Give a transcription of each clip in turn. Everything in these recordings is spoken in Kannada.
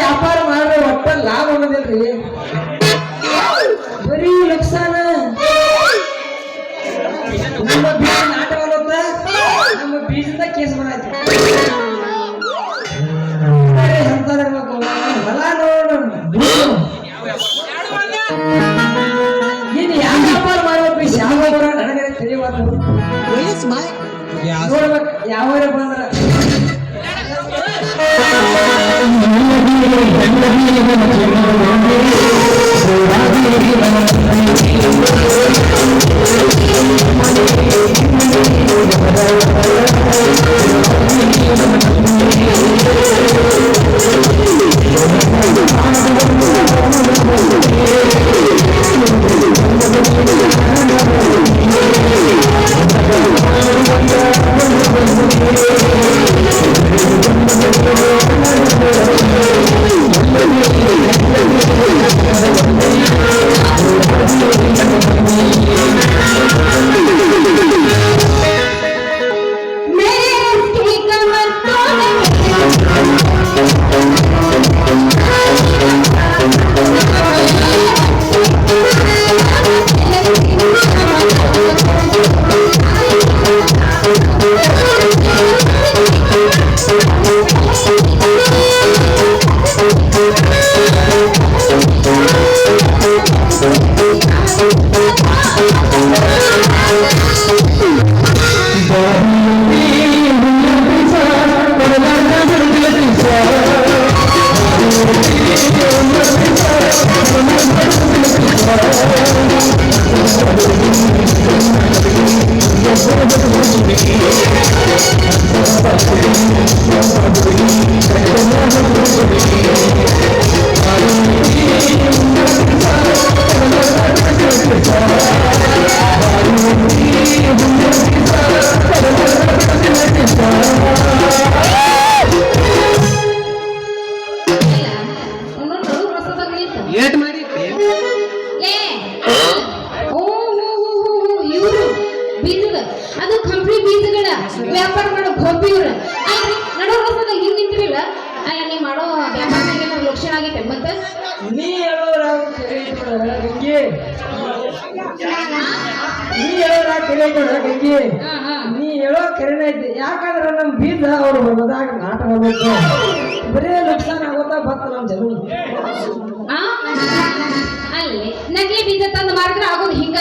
ವ್ಯಾಪಾರ ಮಾಡ್ರೆ ಒಟ್ಟ ಲಾಭ ಅನ್ನೋದಿಲ್ರಿ, ಬರೀ ನುಕ್ಸಾನ. ನಮ್ಮ ಬೀಜ ನಾಟ ಬರುತ್ತ, ನಮ್ಮ ಬೀಜದ ಕೇಸ್ ಬರತ್ತೆ ಅಂತಾದಿರ್ಬೇಕು. ಹೊಲ ನೋಡು, ನೀನ್ ಯಾವ ವ್ಯಾಪಾರ ಮಾಡ್ಬೇಕು, ಯಾವ ಬರ ನನಗೆ ತಿಳಿಬಾರ್ದು. ನೋಡ್ಬೇಕು ಯಾವ ಬಂದ್ರ ಅದು ಕಂಪ್ಲೀಟ್ ಬೀಜಗಳ ವ್ಯಾಪಾರ ಮಾಡೋ ಗೊಬ್ಬಿ ಇವ್ರ ನಡೋ ಹಿಂಗ್ ನಿಂತಿರಲಿಲ್ಲ. ಅಲ್ಲ ನೀ ಮಾಡೋ ವ್ಯಾಪಾರ ಲಕ್ಷಣ ಆಗೈತೆ ಮತ್ತ ನೀ ಹೇಳೋರ ಗಂಗೆ, ನೀ ಹೇಳೋರ ಕರೆ ಗಂಗೆ, ನೀ ಹೇಳೋ ಕರೆನ ಐತಿ. ಯಾಕಂದ್ರೆ ನಮ್ ಬೀಜ ಅವ್ರು ಹೊಲದಾಗ ನಾಟ ಮಾಡ್ಬೇಕು, ಬರೇ ನುಕ್ಸಾನ ಆಗೋತಾ ಬತ್ತ ನಮ್ ಜನ. ಅಲ್ಲಿ ನಕಲಿ ಬೀಜ ತಂದು ಮಾಡಿದ್ರೆ ಆಗೋದು ಹಿಂಗ.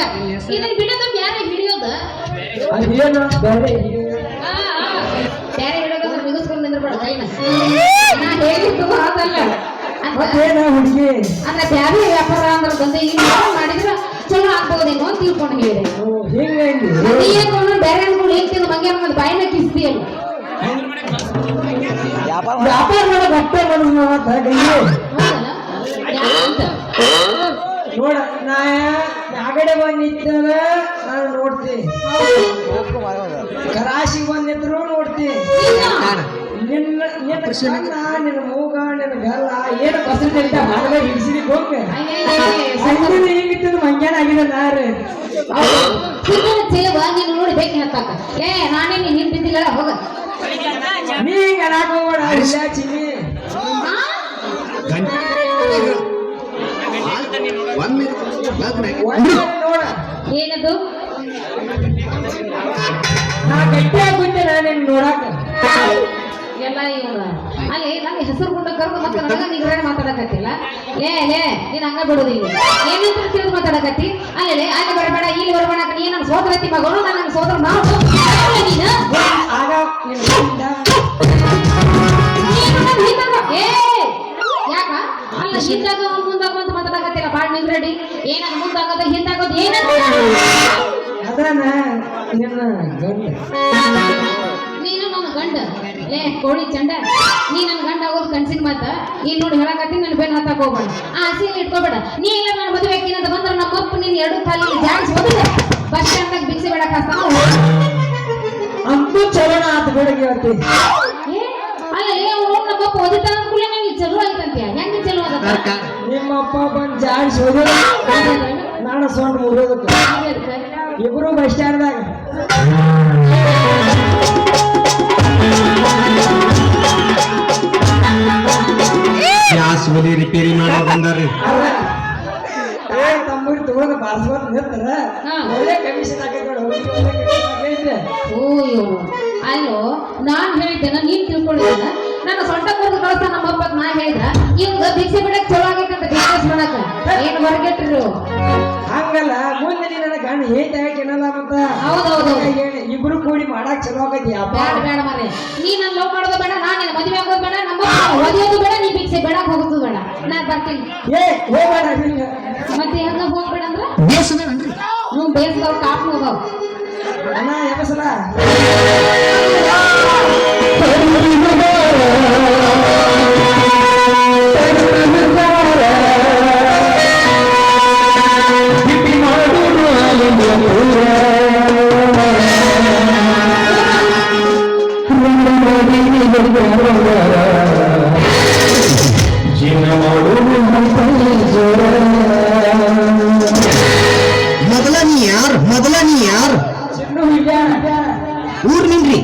ಇದನ್ನ ಬಿಡೋದು ಯಾರ ಹಿಡಿಯೋದ ಅದೇನು ಬೇರೆ ಬೇರೆ ಹಿಡಿಯೋದು ಮುಗಿಸ್ಕೊಂಡು ನಿಂದ್ರಬೇಡ ಕೈನ. ನಾ ಹೇಳಿದ್ದು ಅದಲ್ಲ, ಹುಡುಗಿ ಅಂದ್ರೆ ಬ್ಯಾರೆ ವ್ಯಾಪಾರ ಅಂದ್ರೆ ಬಂದು ಈಗ ಮಾಡಿದ್ರೆ ಚಲೋ ಆಗ್ಬೋದೇನೋ ಅಂತ ತಿಳ್ಕೊಂಡು ಹೇಳಿದೆ. ಏನು ಬೇರೆ ಅನ್ಕೊಂಡು ಏನ್ ತಿಂದು ಮಂಗೆ ಅನ್ನೋದು ಬಾಯಿನ ಕಿಸ್ತಿಯಲ್ಲ. ವ್ಯಾಪಾರ ಮಾಡೋ ಬಟ್ಟೆ ನೋಡ, ನಾ ಆಗಡೆ ಬಂದ್ ನಿಂತಂದ್ರ ನಾನು ನೋಡ್ತೀನಿ, ಕರಾಶಿಗೆ ಬಂದಿದ್ರು ನೋಡ್ತೀನಿ. ನಿನ್ನ ನಿನ್ನ ಮೂಗ ನಿನ್ನ ಗಲ್ಲ ಏನು ಬಸರು ತೆಗಿತ ಮಾಡಲ್ಲ ಹಿಡಿಸಿದಿ ಹೋಗ ಹಿಂಗಿತ್ತು ಮಂಗ್ಯಾನ ಆಗಿದೆ ನಾರು ಚೇವ ನೀನು ನೋಡಿ ಬೇಕು ಹತ್ತಾಕ. ನಾನೇ ನೀನ್ ಬಿದ್ದಿಲ್ಲ ಹೋಗ. ನೀ ಹಿಂಗ ಅನಾಕ್ ಹೋಗ್ಬೇಡ ಇಲ್ಲ ಚಿನ್ನಿ. ನೋಡ ಏನದು ನಾ ಗಟ್ಟಿಯಾಗಿ ಕುಂತೆ ನಾನೇನು ನೋಡಾಕ ಎಲ್ಲ ಇವ್ರ ಅಲ್ಲಿ ನಂಗೆ ಹೆಸರು ಗುಂಡ ಕರ್ದು ಮತ್ತೆ ನನಗ ನಿಗ್ರಹ ಮಾತಾಡಕತ್ತಿಲ್ಲ. ಲೇ ನೀನ್ ಹಂಗ ಬಿಡುದು ಈಗ ಏನಂತ ತಿಳಿದು ಮಾತಾಡಕತ್ತಿ. ಅಲ್ಲೇ ಅಲ್ಲಿ ಬರಬೇಡ ಇಲ್ಲಿ ಬರಬೇಡ, ನೀ ನನ್ನ ಸೋದರತಿ ಮಗಳು, ನಾನು ನನ್ನ ಸೋದರ ಮಾಡು. ನಿನ್ನ ಗಂಡ ನೀನು ನನ್ನ ಹಿಂದಾಗ ಯಾಕ ಅಲ್ಲ ಹಿಂದಾಗ ಮುಂದಾಗ ಅಂತ ಮಾತಾಡಕತ್ತಿಲ್ಲ ಬಾಳ್ ನಿಂದ್ರಡಿ ಏನಾಗ ಮುಂದಾಗದ ಹಿಂದಾಗೋದು ಏನಂತ ಅದಾನ ನಿನ್ನ ಗಂಡ ನೀನು ನನ್ನ ಗಂಡ ಲೇ ಕೋಳಿ ಚಂಡ ನೀ ನನ್ನ ಗಂಡ ಆಗೋದು ಕನ್ಸಿನ ಮಾತ ನೀನ್ ನೋಡಿ ಹೇಳಕತ್ತಿ ನನ್ನ ಬೆನ್ ಹತ್ತಾಕ ಹೋಗ್ಬೇಡ ಆ ಆಸೆಯಲ್ಲಿ ಇಟ್ಕೋಬೇಡ ನೀ ಇಲ್ಲ ನನ್ನ ಮದುವೆ ಹಾಕಿನಂತ ಬಂದ್ರೆ ನಮ್ಮಪ್ಪ ನೀನ್ ಎರಡು ಕಾಲಿ ಜಾಡ್ಸ್ ಹೋದ್ರೆ ಬಸ್ ಸ್ಟ್ಯಾಂಡ್ದಾಗ ಭಿಕ್ಷೆ ಬೇಡಕ್ ಹಾಸ್ತಾನ ಅಂತೂ ಚಲೋಣ ಆತ ಬೆಳಗ್ಗೆ ಹೇಳ್ತಿ ಅಲ್ಲ ಅವ್ರು ನಮ್ಮಪ್ಪ ಓದಿತಾನ ಅಂದ್ಕೂಲೆ ನೀವು ಚಲೋ ಆಯ್ತಂತ್ಯ ಹೆಂಗ ಚಲೋ ಆದ ನಿಮ್ಮಪ್ಪ ಬಂದ್ ಜಾಡ್ಸ್ ಹೋದ ನಾನು ಸೊಂಟ ಮುರಿಯೋದಕ್ಕೆ ಇಬ್ರು ಬಸ್ ಸ್ಟ್ಯಾಂಡ್ದಾಗ ಗ್ಯಾಸ್ ಒಲಿ ರಿಪೇರಿ ಮಾಡೋ ಬಂದಾರ್ರಿ ತಮ್ಮೂರಿ ತಗೊಂಡು ಬಾರ್ಸ್ಕೊಂಡ್ ನಿಂತಾರ ಒಳ್ಳೆ ಕಮಿಷನ್ ಆಗೈತೆ ಓಯ್ಯೋ ಅಲ್ಲೋ ನಾನ್ ಹೇಳಿದ್ದೇನ ನೀನ್ ತಿಳ್ಕೊಂಡಿದ್ದೇನ ನನ್ನ ಸೊಂಟ ಕೊಡ್ದು ಕಳ್ಸ ನಮ್ಮಪ್ಪ ನಾ ಹೇಳಿದ ಇವಂಗ ಭಿಕ್ಷೆ ಬಿಡಕ್ ಚಲೋ ಆಗೈತಂತ ಬಿಸ್ನೆಸ್ ಮಾಡಕ ಏನ್ ಹೊರಗೆಟ್ರು ಹಂಗಲ್ಲ ಮುಂದೆ ನೀ ನನ್ನ ಗಂಡ ಏನ್ ಏನಲ್ಲ ಮತ್ತ ಹೌದೌದು ಇಬ್ರು ಕೂಡಿ ಮಾಡಕ್ ಚಲೋ ಆಗೈತಿ ಬೇಡ ಬೇಡ ಮಾರ್ರೆ ನೀ ನನ್ ಲವ್ ಮಾಡೋದು ಬೇಡ ನಾನ್ ನಿನ್ನ ಮದುವೆ ಆಗೋದು ಬೇಡ ನಮ್ಮ ಓದಿಯೋದು ಬೇಡ ನೀ ಭಿಕ್ಷೆ ಬೇಡಕ್ ಹೋಗೋದು ಬೇಡ ನಾ ಬರ್ತೀನಿ ಹೋಗ್ಬೇಡ ಮತ್ತೆ ಹೆಂಗ ಹೋಗ್ಬೇಡ ಅಂದ್ರ ಬೇಸದೇನ್ರಿ ನೀವು ಬೇಸದವ್ ಕಾಪ್ ಹೋಗವ್ ಅಣ್ಣ ಎಬಸಲ ಮೊದಲ ನೀ ಯಾರು ಚಿನ್ನು ಹೀಗೆ ಊರ್ ನಿನ್ರಿ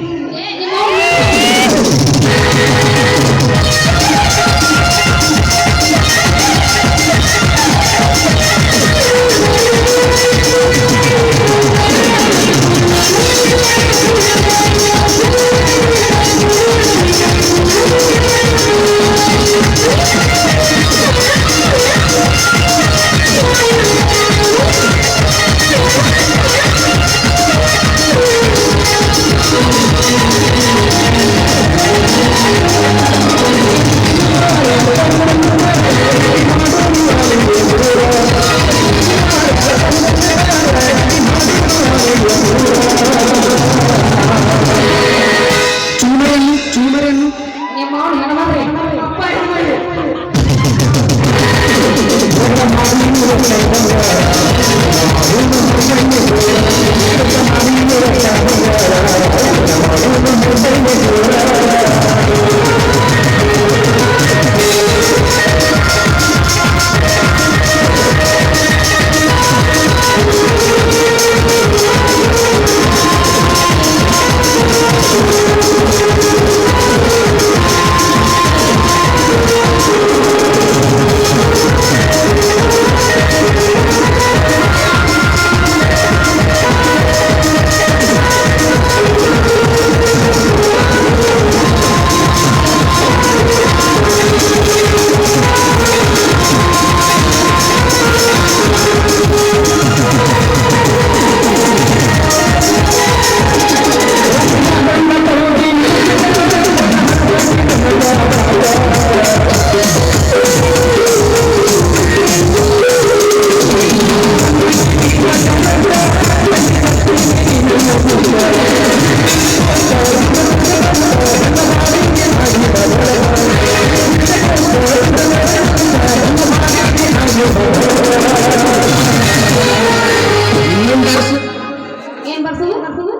ಏನ್ ಬರ್ಸೋದು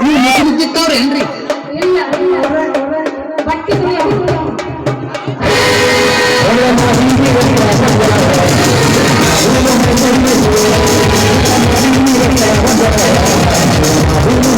ನೀವು ಮುಗಿದಿತ್ತವ್ರೇನ್ರಿ ಇಲ್ಲ ಬಟ್ಟೆ ¡Vamos!